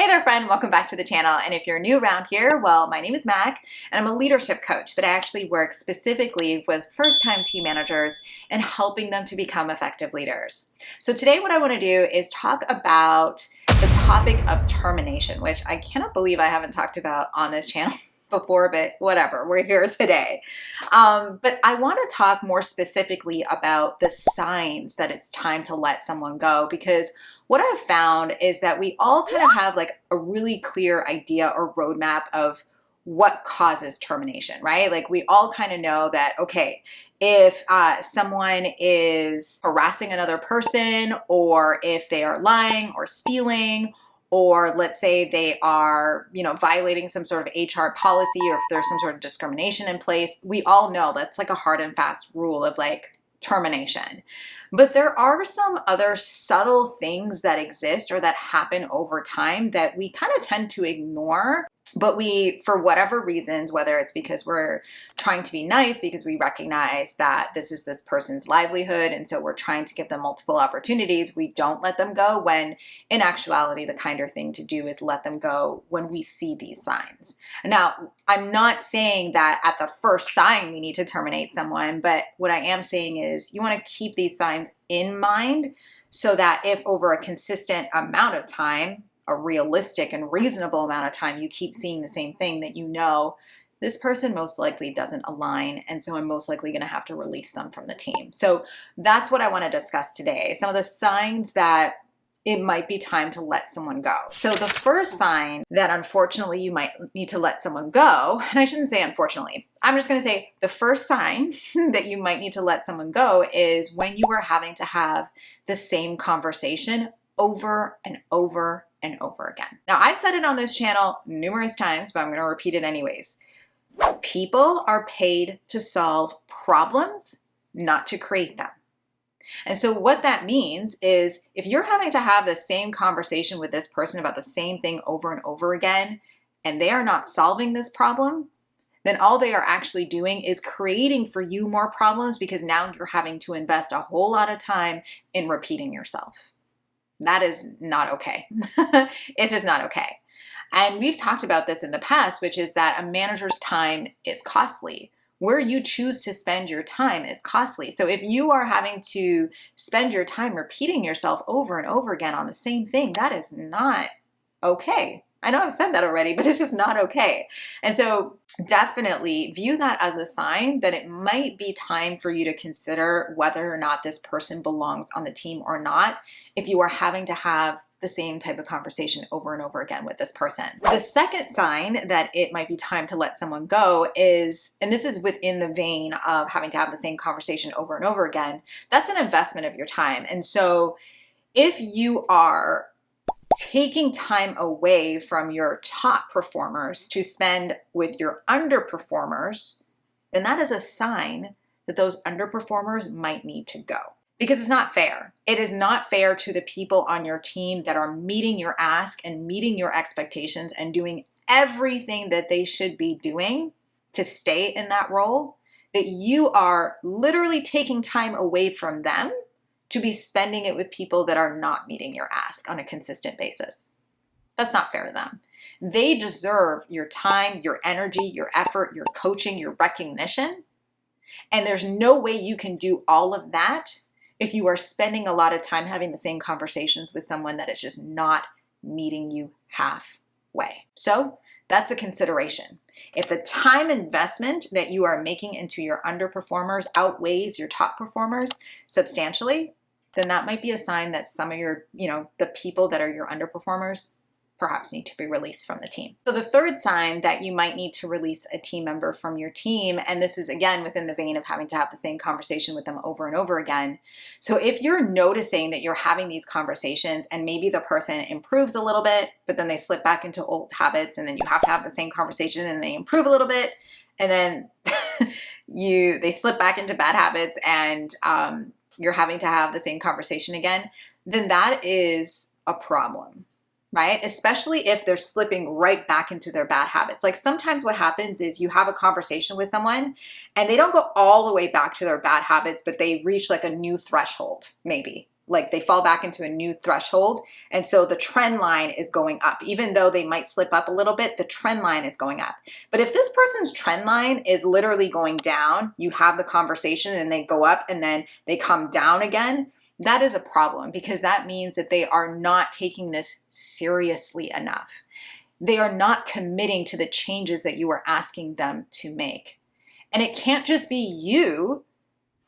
Hey there, friend. Welcome back to the channel. And if you're new around here, well, my name is Mac, and I'm a leadership coach, but I actually work specifically with first-time team managers and helping them to become effective leaders. So today what I want to do is talk about the topic of termination, which I cannot believe I haven't talked about on this channel before, but whatever, we're here today. But I want to talk more specifically about the signs that it's time to let someone go, because what I've found is that we all kind of have like a really clear idea or roadmap of what causes termination, right? Like we all kind of know that, okay, if someone is harassing another person, or if they are lying or stealing, or let's say they are, violating some sort of HR policy, or if there's some sort of discrimination in place, we all know that's like a hard and fast rule of like termination. But there are some other subtle things that exist or that happen over time that we kind of tend to ignore. But we, for whatever reasons, whether it's because we're trying to be nice because we recognize that this is this person's livelihood, and so we're trying to give them multiple opportunities, we don't let them go, when in actuality, the kinder thing to do is let them go when we see these signs. Now, I'm not saying that at the first sign we need to terminate someone, but what I am saying is you want to keep these signs in mind so that if over a consistent amount of time, a realistic and reasonable amount of time, you keep seeing the same thing, that you know this person most likely doesn't align, and so I'm most likely going to have to release them from the team. So that's what I want to discuss today. Some of the signs that it might be time to let someone go. So the first sign that unfortunately you might need to let someone go, and I shouldn't say unfortunately, I'm just going to say the first sign that you might need to let someone go is when you are having to have the same conversation over and over and over again. Now, I've said it on this channel numerous times, but I'm going to repeat it anyways. People are paid to solve problems, not to create them. And so what that means is if you're having to have the same conversation with this person about the same thing over and over again, and they are not solving this problem, then all they are actually doing is creating for you more problems, because now you're having to invest a whole lot of time in repeating yourself. That is not okay. It's just not okay. And we've talked about this in the past, which is that a manager's time is costly. Where you choose to spend your time is costly. So if you are having to spend your time repeating yourself over and over again on the same thing, that is not okay. I know I've said that already, but it's just not okay. And so definitely view that as a sign that it might be time for you to consider whether or not this person belongs on the team or not, if you are having to have the same type of conversation over and over again with this person. The second sign that it might be time to let someone go is, and this is within the vein of having to have the same conversation over and over again, that's an investment of your time. And so if you are taking time away from your top performers to spend with your underperformers, then that is a sign that those underperformers might need to go. Because it's not fair. It is not fair to the people on your team that are meeting your ask and meeting your expectations and doing everything that they should be doing to stay in that role, that you are literally taking time away from them to be spending it with people that are not meeting your ask on a consistent basis. That's not fair to them. They deserve your time, your energy, your effort, your coaching, your recognition. And there's no way you can do all of that if you are spending a lot of time having the same conversations with someone that is just not meeting you halfway. So that's a consideration. If the time investment that you are making into your underperformers outweighs your top performers substantially, then that might be a sign that some of your, the people that are your underperformers perhaps need to be released from the team. So the third sign that you might need to release a team member from your team, and this is again within the vein of having to have the same conversation with them over and over again. So if you're noticing that you're having these conversations and maybe the person improves a little bit, but then they slip back into old habits, and then you have to have the same conversation and they improve a little bit, and then they slip back into bad habits, and you're having to have the same conversation again, then that is a problem, right? Especially if they're slipping right back into their bad habits. Like sometimes what happens is you have a conversation with someone and they don't go all the way back to their bad habits, but they reach like a new threshold maybe, like they fall back into a new threshold. And so the trend line is going up. Even though they might slip up a little bit, the trend line is going up. But if this person's trend line is literally going down, you have the conversation and they go up and then they come down again, that is a problem, because that means that they are not taking this seriously enough. They are not committing to the changes that you are asking them to make. And it can't just be you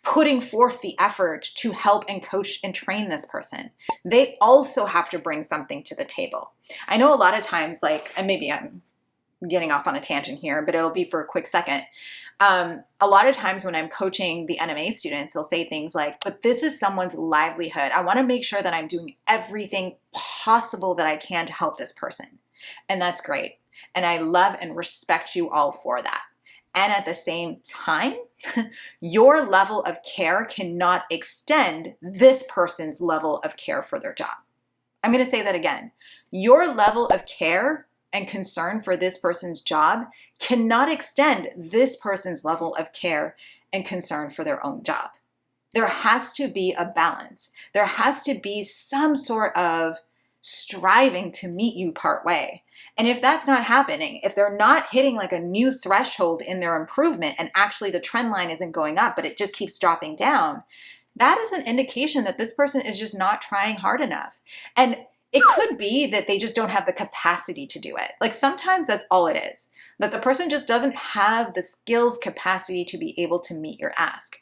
putting forth the effort to help and coach and train this person. They also have to bring something to the table. I know a lot of times, like, and maybe I'm getting off on a tangent here, but it'll be for a quick second. A lot of times when I'm coaching the NMA students, they'll say things like, but this is someone's livelihood. I want to make sure that I'm doing everything possible that I can to help this person. And that's great. And I love and respect you all for that. And at the same time, your level of care cannot extend this person's level of care for their job. I'm going to say that again. Your level of care and concern for this person's job cannot extend this person's level of care and concern for their own job. There has to be a balance. There has to be some sort of striving to meet you part way. And if that's not happening, if they're not hitting like a new threshold in their improvement and actually the trend line isn't going up, but it just keeps dropping down, that is an indication that this person is just not trying hard enough. And it could be that they just don't have the capacity to do it. Like sometimes that's all it is, that the person just doesn't have the skills capacity to be able to meet your ask.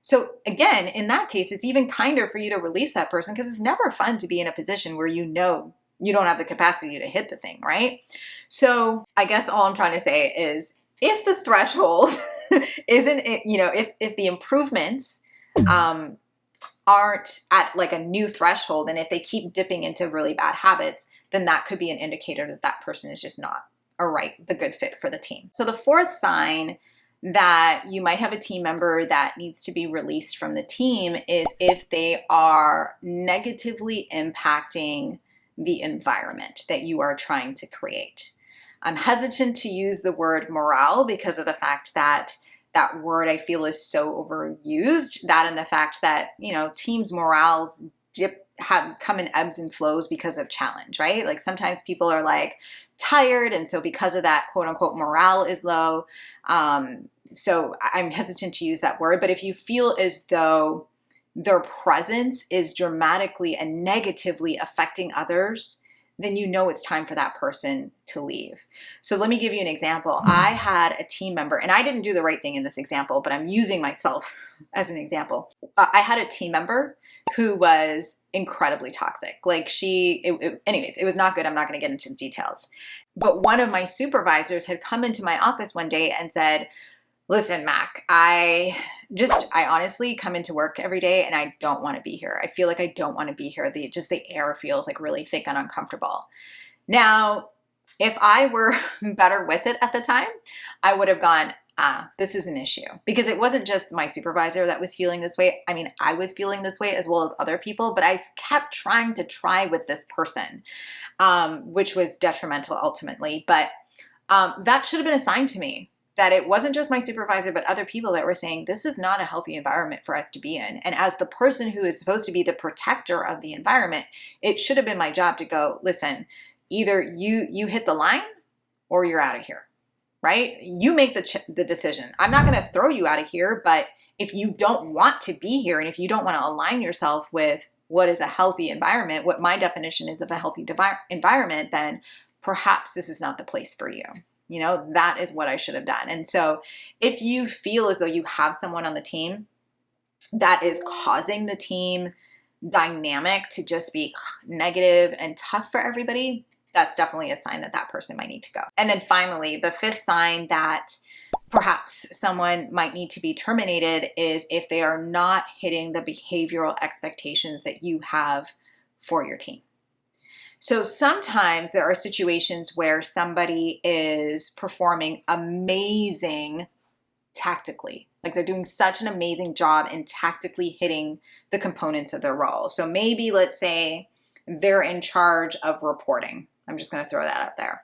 So again, in that case, it's even kinder for you to release that person, because it's never fun to be in a position where you know you don't have the capacity to hit the thing, right? So I guess all I'm trying to say is if the threshold isn't, if the improvements aren't at like a new threshold, and if they keep dipping into really bad habits, then that could be an indicator that that person is just not the good fit for the team. So the fourth sign that you might have a team member that needs to be released from the team is if they are negatively impacting the environment that you are trying to create. I'm hesitant to use the word morale because of the fact that that word I feel is so overused, that and the fact that, teams' morales come in ebbs and flows because of challenge, right? Like sometimes people are like tired, and so because of that, quote unquote, morale is low. So I'm hesitant to use that word, but if you feel as though their presence is dramatically and negatively affecting others, then you know it's time for that person to leave. So let me give you an example. I had a team member, and I didn't do the right thing in this example, but I'm using myself as an example. I had a team member who was incredibly toxic. Like anyways, it was not good. I'm not going to get into the details. But one of my supervisors had come into my office one day and said, listen, Mac, I honestly come into work every day and I don't want to be here. I feel like I don't want to be here. The air feels like really thick and uncomfortable. Now, if I were better with it at the time, I would have gone, this is an issue. Because it wasn't just my supervisor that was feeling this way. I mean, I was feeling this way as well as other people, but I kept trying to try with this person, which was detrimental ultimately. But that should have been a sign to me that it wasn't just my supervisor, but other people that were saying, this is not a healthy environment for us to be in. And as the person who is supposed to be the protector of the environment, it should have been my job to go, listen, either you hit the line or you're out of here, right? You make the decision. I'm not going to throw you out of here, but if you don't want to be here, and if you don't want to align yourself with what is a healthy environment, what my definition is of a healthy environment, then perhaps this is not the place for you. That is what I should have done. And so if you feel as though you have someone on the team that is causing the team dynamic to just be negative and tough for everybody, that's definitely a sign that that person might need to go. And then finally, the fifth sign that perhaps someone might need to be terminated is if they are not hitting the behavioral expectations that you have for your team. So sometimes there are situations where somebody is performing amazing tactically. Like they're doing such an amazing job in tactically hitting the components of their role. So maybe let's say they're in charge of reporting. I'm just going to throw that out there.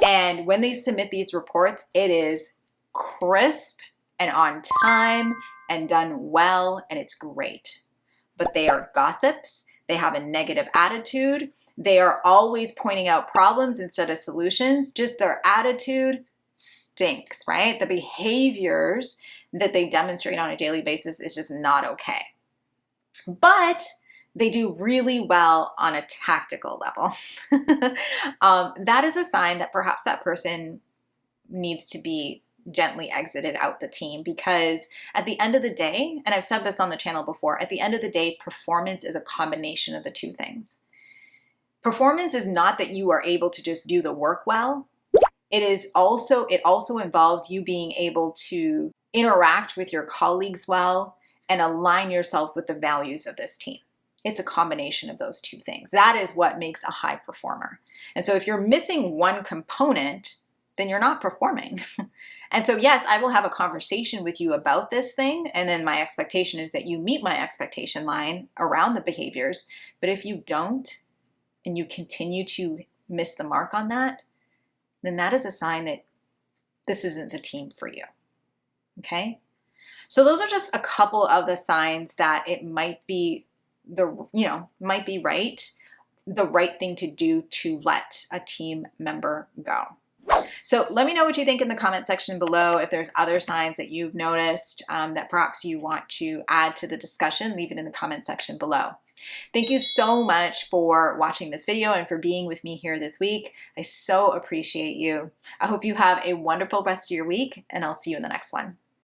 And when they submit these reports, it is crisp and on time and done well, and it's great. but they are gossips. They have a negative attitude. They are always pointing out problems instead of solutions. Just their attitude stinks, right? The behaviors that they demonstrate on a daily basis is just not okay. But they do really well on a tactical level. That is a sign that perhaps that person needs to be gently exited out the team, because at the end of the day, and I've said this on the channel before, at the end of the day, performance is a combination of the two things. Performance is not that you are able to just do the work well. It also involves you being able to interact with your colleagues well and align yourself with the values of this team. It's a combination of those two things. That is what makes a high performer. And so if you're missing one component, then you're not performing. And so yes, I will have a conversation with you about this thing, and then my expectation is that you meet my expectation line around the behaviors. But if you don't, and you continue to miss the mark on that, then that is a sign that this isn't the team for you, okay? So those are just a couple of the signs that it might be the right thing to do to let a team member go. So let me know what you think in the comment section below. If there's other signs that you've noticed that perhaps you want to add to the discussion, leave it in the comment section below. Thank you so much for watching this video and for being with me here this week. I so appreciate you. I hope you have a wonderful rest of your week, and I'll see you in the next one.